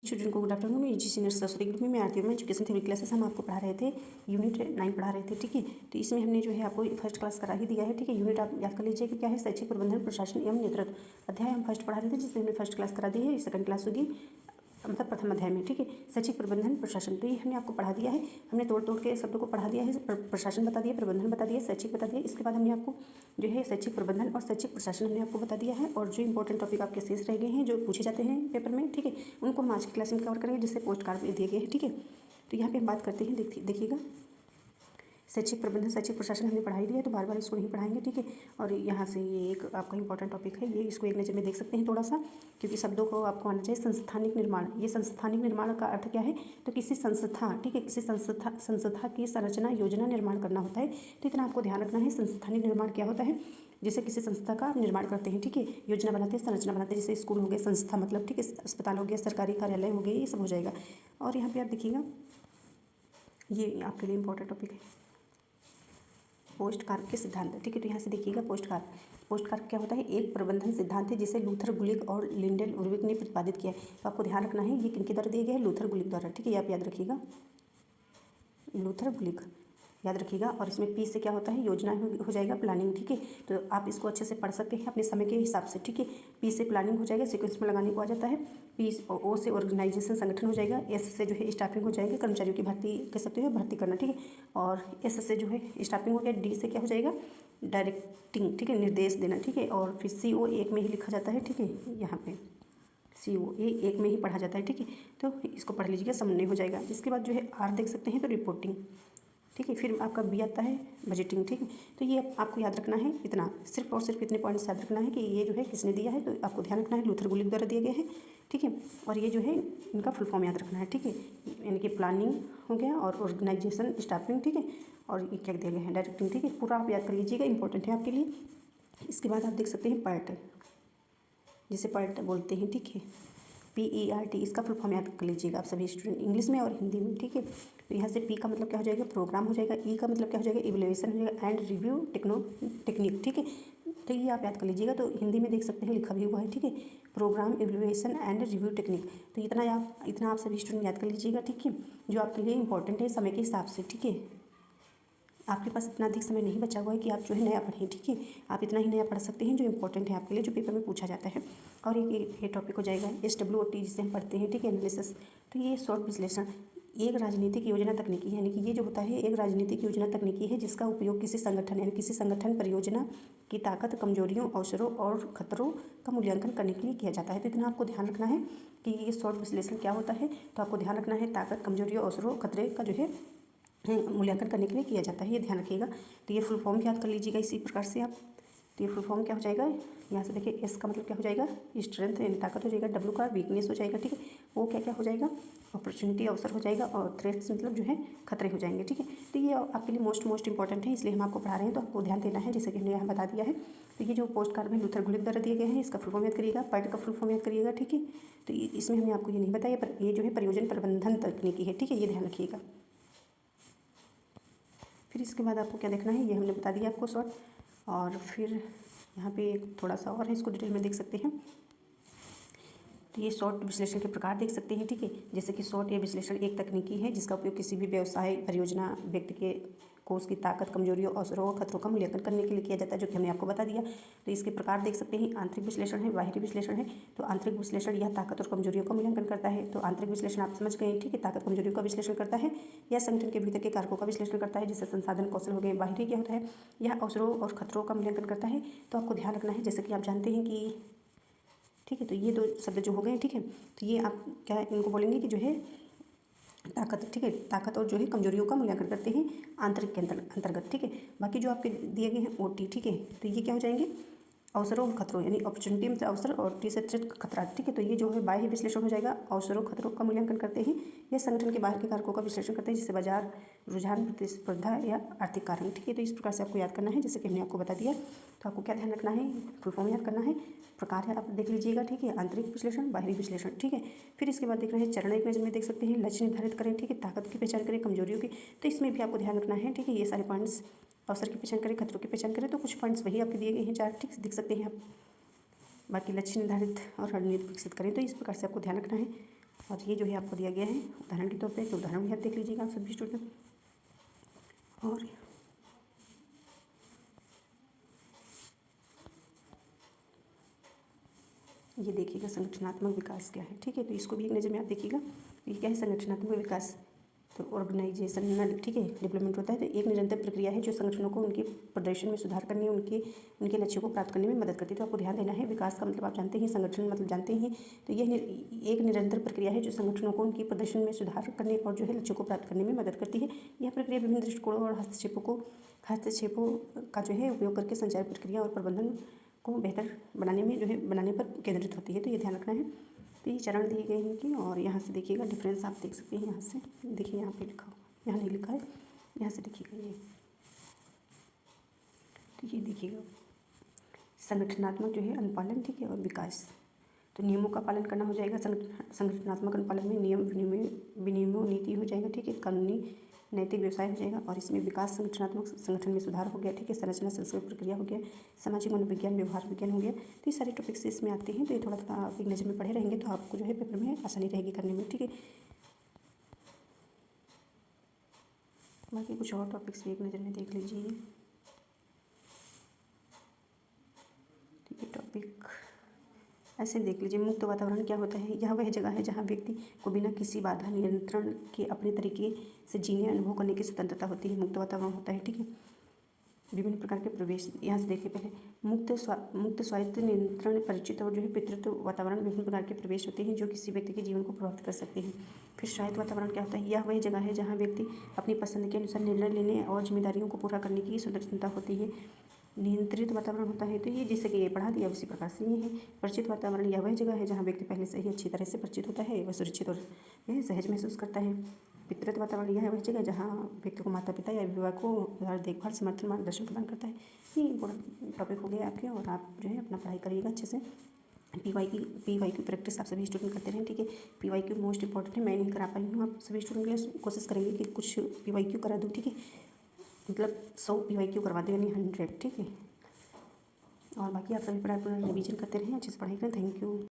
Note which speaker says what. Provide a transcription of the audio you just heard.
Speaker 1: Student को good afternoon. UG senior Saraswati group में मैं आरती हूँ। मैं एजुकेशन थ्योरी क्लासेस हम आपको पढ़ा रहे थे, यूनिट 9 पढ़ा रहे थे, ठीक है। तो इसमें हमने जो है आपको फर्स्ट क्लास करा ही दिया है, ठीक है। यूनिट आप याद कर लीजिए कि क्या है, शैक्षिक प्रबंधन प्रशासन एवं नेतृत्व अध्याय हम फर्स्ट पढ़ा रहे थे, जिसमें हमने फर्स्ट क्लास करा दी है। सेकंड क्लास होगी मतलब प्रथम अध्याय में, ठीक है। शैक्षिक प्रबंधन प्रशासन, तो ये हमने आपको पढ़ा दिया है। हमने तोड़ तोड़ के शब्दों को पढ़ा दिया है। प्रशासन बता दिया, प्रबंधन बता दिया, शैक्षिक बता दिया। इसके बाद हमने आपको जो है शैक्षिक प्रबंधन और शैक्षिक प्रशासन हमने आपको बता दिया है। और जो इंपॉर्टेंट टॉपिक आपके शेष रह गए हैं, जो पूछे जाते हैं पेपर में, ठीक है, उनको हम आज की क्लास में कवर करेंगे, जिससे पोस्ट कार्ड भी दिए गए हैं, ठीक है। तो यहाँ पे हम बात करते हैं, देखिएगा, शैक्षिक प्रबंधन शैक्षिक प्रशासन हमने पढ़ाई दिया है, तो बार बार इसको नहीं पढ़ाएंगे, ठीक है। और यहाँ से ये एक आपका इंपॉर्टेंट टॉपिक है, ये इसको एक नज़र में देख सकते हैं थोड़ा सा, क्योंकि शब्दों को आपको आना चाहिए। संस्थानिक निर्माण, ये संस्थानिक निर्माण का अर्थ क्या है, तो किसी संस्था, ठीक है, किसी संस्था की संरचना योजना निर्माण करना होता है। तो इतना आपको ध्यान रखना है। संस्थानिक निर्माण क्या होता है, जैसे किसी संस्था का निर्माण करते हैं, ठीक है, योजना बनाते हैं, संरचना बनाते हैं, जैसे स्कूल हो गया, संस्था मतलब, ठीक है, अस्पताल हो गया, सरकारी कार्यालय हो गए, ये सब हो जाएगा। और यहाँ पे आप देखिएगा, ये आपके लिए इंपॉर्टेंट टॉपिक है, पोस्ट कार्प के सिद्धांत, ठीक है। तो यहाँ से देखिएगा, पोस्ट कार्प क्या होता है, एक प्रबंधन सिद्धांत है जिसे लूथर गुलिक और लिंडेल उर्विक ने प्रतिपादित किया है। तो आपको ध्यान रखना है, ये किनके द्वारा दिया गया है, लूथर गुलिक द्वारा, ठीक है, ये आप याद रखिएगा, लूथर गुलिक याद रखिएगा। और इसमें पी से क्या होता है, योजना हो जाएगा, प्लानिंग, ठीक है। तो आप इसको अच्छे से पढ़ सकते हैं अपने समय के हिसाब से, ठीक है। पी से प्लानिंग हो जाएगा, सीक्वेंस में लगाने को आ जाता है। पी ओ से ऑर्गेनाइजेशन, संगठन हो जाएगा। एस से जो है स्टाफिंग हो जाएगा, कर्मचारियों की भर्ती कह सकते हो, भर्ती करना, ठीक है। और एस से जो है स्टाफिंग हो गया। डी से क्या हो जाएगा, डायरेक्टिंग, ठीक है, निर्देश देना, ठीक है। और फिर सी ओ एक में ही लिखा जाता है, ठीक है, यहाँ पे CO ये एक में ही पढ़ा जाता है, ठीक है। तो इसको पढ़ लीजिएगा, समझने हो जाएगा। इसके बाद जो है आर देख सकते हैं, तो रिपोर्टिंग, ठीक है। फिर आपका बी आता है बजटिंग, ठीक है। तो ये आपको याद रखना है, इतना सिर्फ और सिर्फ इतने पॉइंट्स याद रखना है कि ये जो है किसने दिया है, तो आपको ध्यान रखना है, लूथर गुलिक द्वारा दिए गए हैं, ठीक है। और ये जो है इनका फुल फॉर्म याद रखना है, ठीक है। यानी कि प्लानिंग हो गया, और ऑर्गेनाइजेशन, स्टाफिंग, ठीक है, और ये क्या दिया गया है, डायरेक्टिंग, ठीक है। पूरा आप याद कर लीजिएगा, इंपॉर्टेंट है आपके लिए। इसके बाद आप देख सकते हैं PERT, जिसे PERT बोलते हैं, ठीक है, PERT, इसका फुल फॉर्म याद कर लीजिएगा आप सभी स्टूडेंट, इंग्लिश में और हिंदी में, ठीक है। तो यहाँ से P का मतलब क्या हो जाएगा, प्रोग्राम हो जाएगा। E का मतलब क्या हो जाएगा, इवैल्यूएशन हो जाएगा, एंड रिव्यू टेक्निक, ठीक है। तो ये आप याद कर लीजिएगा। तो हिंदी में देख सकते हैं लिखा भी हुआ है, ठीक है, programme, evaluation and review technique. तो इतना आप सभी स्टूडेंट याद कर लीजिएगा, ठीक है, जो आपके लिए इंपॉर्टेंट है समय के हिसाब से, ठीक है। आपके पास इतना अधिक समय नहीं बचा हुआ है कि आप जो है नया पढ़ें, ठीक है। आप इतना ही नया पढ़ सकते हैं जो इंपॉर्टेंट है आपके लिए, जो पेपर में पूछा जाता है। और ये टॉपिक हो जाएगा SWOT, जिसे हम पढ़ते हैं, ठीक है, एनालिसिस। तो ये शॉर्ट विश्लेषण, एक राजनीतिक योजना तकनीकी है, यानी कि ये जो होता है एक राजनीतिक योजना तकनीकी है, जिसका उपयोग किसी संगठन यानी किसी संगठन परियोजना की ताकत, कमजोरियों, अवसरों और खतरों का मूल्यांकन करने के लिए किया जाता है। तो इतना आपको ध्यान रखना है कि ये शॉर्ट विश्लेषण क्या होता है। तो आपको ध्यान रखना है, ताकत, कमजोरियों, अवसरों, खतरे का जो है मूल्यांकन करने के लिए किया जाता है, ये ध्यान रखिएगा। तो ये फुल फॉर्म याद कर लीजिएगा इसी प्रकार से आप। तो ये फुल फॉर्म क्या हो जाएगा, यहाँ से देखिए, S का मतलब क्या हो जाएगा, स्ट्रेंथ यानी ताकत हो जाएगा। W का वीकनेस हो जाएगा, ठीक है। O क्या हो जाएगा, अपॉर्चुनिटी, अवसर हो जाएगा। और थ्रेट्स मतलब जो है खतरे हो जाएंगे, ठीक है। तो ये आपके लिए मोस्ट इंपॉर्टेंट है, इसलिए हम आपको पढ़ा रहे हैं, तो आपको ध्यान देना है, जैसे कि हमने यहाँ बता दिया है। तो ये जो पोस्ट कार्ड में लूथर गुलिक द्वारा दिए गए हैं, इसका फुल फॉर्म याद करिएगा, PERT का फुल फॉर्म याद करिएगा, ठीक है। तो इसमें हमने आपको ये नहीं बताया, पर ये जो है परियोजना प्रबंधन तकनीकी है, ठीक है, ये ध्यान रखिएगा। फिर इसके बाद आपको क्या देखना है, ये हमने बता दिया आपको शॉर्ट। और फिर यहाँ पे एक थोड़ा सा और है, इसको डिटेल में देख सकते हैं। तो ये शॉर्ट विश्लेषण के प्रकार देख सकते हैं, ठीक है। जैसे कि शॉर्ट या विश्लेषण एक तकनीकी है जिसका उपयोग किसी भी व्यवसाय, परियोजना, व्यक्ति के को उसकी ताकत, कमजोरियों, अवसरों और खतरों का मूल्यांकन करने के लिए किया जाता है, जो कि हमने आपको बता दिया। तो इसके प्रकार देख सकते हैं, आंतरिक विश्लेषण है, बाहरी विश्लेषण है। तो आंतरिक विश्लेषण यह ताकत और कमजोरियों का मूल्यांकन करता है। तो आंतरिक विश्लेषण आप समझ गए, ठीक है, ताकत, कमजोरियों का विश्लेषण करता है। यह संगठन के भीतर के कारकों का विश्लेषण करता है, जिससे संसाधन, कौशल हो गए। बाहरी क्या होता है, यह अवसरों और खतरों का मूल्यांकन करता है। तो आपको ध्यान रखना है, जैसे कि आप जानते हैं कि, ठीक है, तो ये दो शब्द जो हो गए, ठीक है। तो ये आप क्या इनको बोलेंगे कि जो है ताकत, ठीक है, ताकत और जो है कमजोरियों का मूल्यांकन करते हैं आंतरिक के अंतर्गत, ठीक है। बाकी जो आपके दिए गए हैं OT, ठीक है, तो ये क्या हो जाएंगे, अवसरों और खतरों, यानी अपॉर्चुनिटी मतलब अवसर, और T से थ्रेट, खतरा, ठीक है। तो ये जो है बाह्य विश्लेषण हो जाएगा, अवसरों, खतरों का मूल्यांकन करते हैं। यह संगठन के बाहर के कारकों का विश्लेषण करते हैं, जैसे बाजार, रुझान, प्रतिस्पर्धा या आर्थिक कारण, ठीक है। तो इस प्रकार से आपको याद करना है, जैसे कि हमने आपको बता दिया। तो आपको क्या ध्यान रखना है, फुल फॉर्म याद करना है, प्रकार है आप देख लीजिएगा, ठीक है, आंतरिक विश्लेषण, बाहरी विश्लेषण, ठीक है। फिर इसके बाद देख रहे हैं चरण एक नजर में देख सकते हैं, लक्ष्य निर्धारित करें, ठीक है, ताकत की पहचान करें, कमजोरियों की। तो इसमें भी आपको ध्यान रखना है, ठीक है, ये सारे पॉइंट्स, अवसर की पहचान करें, खतरों की पहचान करें। तो कुछ पॉइंट्स वही आपके दिए गए हैं 4, ठीक दिख सकते हैं आप। बाकी लक्ष्य निर्धारित और रणनीति विकसित करें। तो इस प्रकार से आपको ध्यान रखना है। और ये जो है आपको दिया गया है उदाहरण के तौर पे, तो उदाहरण भी आप देख लीजिएगा आप सभी स्टूडेंट। और ये देखिएगा संगठनात्मक विकास क्या है, ठीक है। तो इसको भी एक नज़र में आप देखिएगा, ये क्या है संगठनात्मक विकास। तो ऑर्गेनाइजेशनल, ठीक है, डेवलपमेंट होता है। तो एक निरंतर प्रक्रिया है जो संगठनों को उनके प्रदर्शन में सुधार करने, उनके लक्ष्यों को प्राप्त करने में मदद करती है। तो आपको ध्यान देना है, विकास का मतलब आप जानते हैं, संगठन मतलब जानते हैं। तो यह एक निरंतर प्रक्रिया है जो संगठनों को उनके प्रदर्शन में सुधार करने और जो है लक्ष्यों को प्राप्त करने में मदद करती है। यह प्रक्रिया विभिन्न दृष्टिकोणों और हस्तक्षेपों का जो है उपयोग करके संचार प्रक्रिया और प्रबंधन को बेहतर बनाने पर केंद्रित होती है। तो ये ध्यान रखना है। तो ये चरण दिए गए हैं कि, और यहाँ से देखिएगा डिफरेंस आप देख सकते हैं। यहाँ से देखिए, यहाँ पे लिखा हो, यहाँ नहीं लिखा है, यहाँ से देखिएगा ये। तो ये देखिएगा संगठनात्मक जो है अनुपालन, ठीक है, और विकास। तो नियमों का पालन करना हो जाएगा संगठनात्मक अनुपालन में, नियम विनियमों नीति हो जाएगा, ठीक है, कानूनी नैतिक व्यवसाय हो जाएगा। और इसमें विकास संगठनात्मक संगठन में सुधार हो गया, ठीक है, संरचना संस्कृत प्रक्रिया हो गया, सामाजिक मनोविज्ञान व्यवहार विज्ञान हो गया। तो ये सारे टॉपिक्स इसमें आते हैं। तो ये थोड़ा थोड़ा आप एक नज़र में पढ़े रहेंगे तो आपको जो है पेपर में आसानी रहेगी करने में, ठीक है। बाकी कुछ और टॉपिक्स भी एक नज़र में देख लीजिए। ठीक है, टॉपिक ऐसे देख लीजिए, मुक्त वातावरण क्या होता है। यह वह जगह है जहाँ व्यक्ति को बिना किसी बाधा नियंत्रण के अपने तरीके से जीने अनुभव करने की स्वतंत्रता होती है, मुक्त वातावरण होता है, ठीक है। विभिन्न प्रकार के प्रवेश, यहाँ से देखिए पहले, मुक्त स्वायत्त नियंत्रण परिचित और जो है पितृत्व वातावरण, विभिन्न प्रकार के प्रवेश होते हैं जो किसी व्यक्ति के जीवन को प्रभावित कर सकते हैं। फिर स्वायत्त वातावरण क्या होता है। यह वह जगह है जहाँ व्यक्ति अपनी पसंद के अनुसार निर्णय लेने और जिम्मेदारियों को पूरा करने की स्वतंत्रता होती है। नियंत्रित वातावरण होता है, तो ये जैसे कि ये पढ़ा दिया उसी प्रकार से ये है। परिचित वातावरण, यह वह जगह है जहाँ व्यक्ति पहले से ही अच्छी तरह से परिचित होता है, वह सुरक्षित और यह सहज महसूस करता है। पितृत्व वातावरण, यह है वह जगह जहाँ व्यक्ति को माता पिता या विवाह को देखभाल, समर्थन, मार्गदर्शन प्रदान करता है। ये इंपॉर्टेंट टॉपिक हो गया आपके, और आप जो है अपना पढ़ाई करिएगा अच्छे से। PYQ प्रैक्टिस आप सभी स्टूडेंट करते रहें, ठीक है। PYQ मोस्ट इंपॉर्टेंट है, मैं नहीं करा पाई हूँ, आप सभी स्टूडेंट के लिए कोशिश करेंगे कि कुछ PYQ करा दूँ, ठीक है। मतलब 100 PYQ करवा दें, यानी 100, ठीक है। और बाकी आप सभी पढ़ाई पूरा रिवीजन करते रहें, अच्छे से पढ़ाई करें। Thank you.